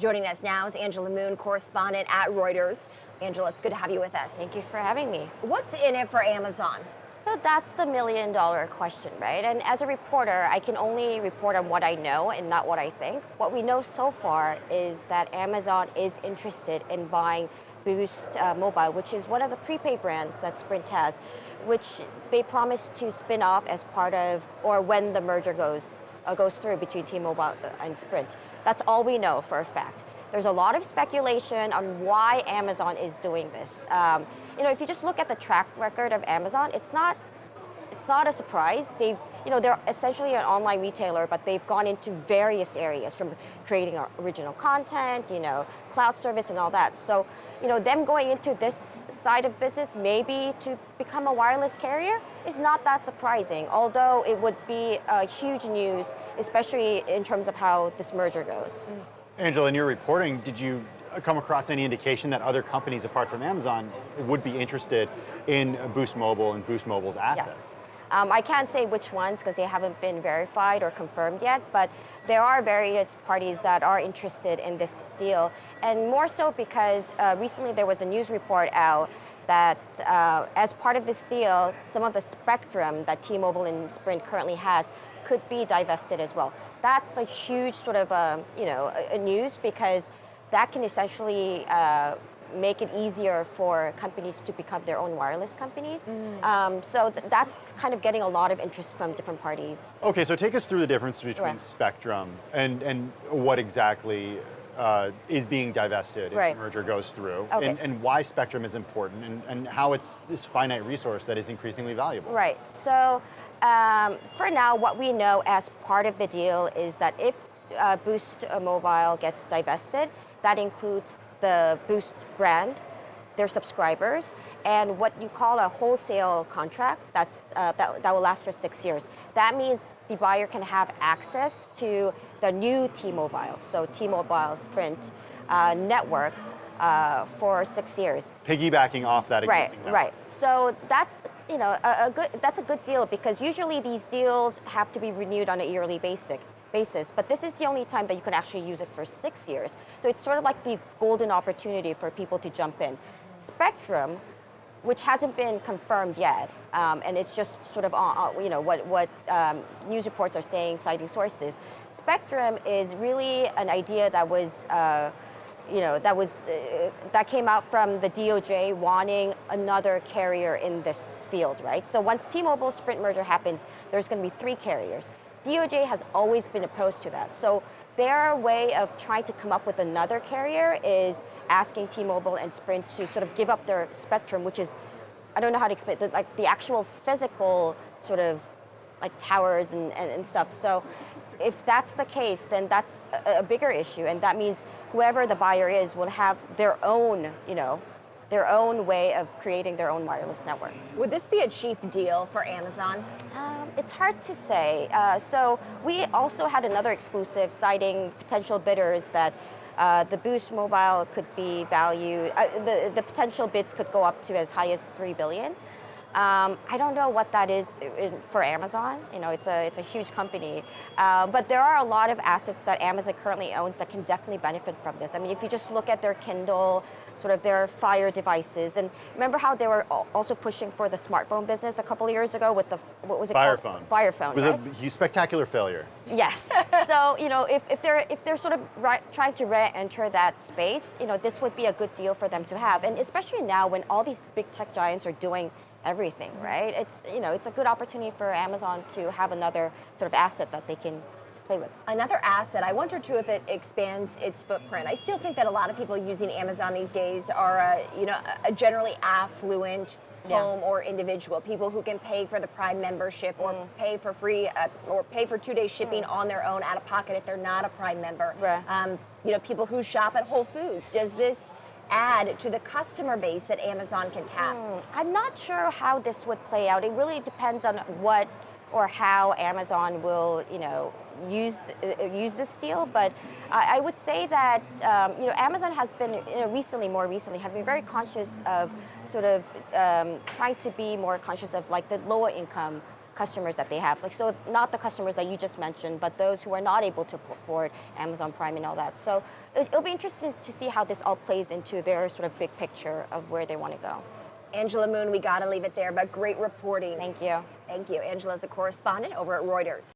Joining us now is Angela Moon, correspondent at Reuters. Angela, it's good to have you with us. Thank you for having me. What's in it for Amazon? So that's the million-dollar question, right? And as a reporter, I can only report on what I know and not what I think. What we know so far is that Amazon is interested in buying Boost Mobile, which is one of the prepaid brands that Sprint has, which they promised to spin off as part of, or when the merger goes through between T-Mobile and Sprint. That's all we know for a fact. There's a lot of speculation on why Amazon is doing this. If you just look at the track record of Amazon, it's not a surprise. They're essentially an online retailer, but they've gone into various areas from creating original content, cloud service and all that. So, them going into this side of business, maybe to become a wireless carrier, is not that surprising, although it would be huge news, especially in terms of how this merger goes. Angela, in your reporting, did you come across any indication that other companies apart from Amazon would be interested in Boost Mobile and Boost Mobile's assets? Yes. I can't say which ones because they haven't been verified or confirmed yet, but there are various parties that are interested in this deal, and more so because recently there was a news report out that as part of this deal, some of the spectrum that T-Mobile and Sprint currently has could be divested as well. That's a huge sort of a news, because that can essentially make it easier for companies to become their own wireless companies. That's kind of getting a lot of interest from different parties. Okay, so take us through the difference between spectrum and what exactly is being divested if the merger goes through, and why spectrum is important, and how it's this finite resource that is increasingly valuable. Right, so for now, what we know as part of the deal is that if Boost Mobile gets divested, that includes the Boost brand, their subscribers, and what you call a wholesale contract that will last for 6 years. That means the buyer can have access to the new T-Mobile, so T-Mobile Sprint network for 6 years. Piggybacking off that existing network. Right. So that's a good deal, because usually these deals have to be renewed on a yearly basis. But this is the only time that you can actually use it for 6 years. So it's sort of like the golden opportunity for people to jump in. Spectrum, which hasn't been confirmed yet, and it's just sort of what news reports are saying, citing sources. Spectrum is really an idea that was that came out from the DOJ wanting another carrier in this field, right? So once T-Mobile Sprint merger happens, there's going to be 3 carriers. DOJ has always been opposed to that. So their way of trying to come up with another carrier is asking T-Mobile and Sprint to sort of give up their spectrum, which is, I don't know how to explain it, like the actual physical sort of like towers and stuff. So if that's the case, then that's a bigger issue, and that means whoever the buyer is will have their own, their own way of creating their own wireless network. Would this be a cheap deal for Amazon? It's hard to say. So we also had another exclusive citing potential bidders that the Boost Mobile could be valued, the potential bids could go up to as high as $3 billion. I don't know what that is for Amazon. It's a huge company, but there are a lot of assets that Amazon currently owns that can definitely benefit from this. I mean, if you just look at their Kindle, sort of their Fire devices, and remember how they were also pushing for the smartphone business a couple of years ago with the, what was it Fire called? phone. Fire phone. It was right? a spectacular failure. Yes. So if they're sort of trying to re-enter that space, this would be a good deal for them to have, and especially now when all these big tech giants are doing everything, right? It's a good opportunity for Amazon to have another sort of asset that they can play with. Another asset, I wonder too if it expands its footprint. I still think that a lot of people using Amazon these days are a generally affluent home or individual, people who can pay for the Prime membership or pay for free or pay for 2-day shipping on their own out of pocket if they're not a Prime member. People who shop at Whole Foods. Does this add to the customer base that Amazon can tap? I'm not sure how this would play out. It really depends on what or how Amazon will, use this deal. But I would say that Amazon has been more recently, have been very conscious of sort of trying to be more conscious of like the lower income customers that they have. Like, so not the customers that you just mentioned, but those who are not able to afford Amazon Prime and all that. So it'll be interesting to see how this all plays into their sort of big picture of where they want to go. Angela Moon, we got to leave it there, but great reporting. Thank you. Thank you. Angela's a correspondent over at Reuters.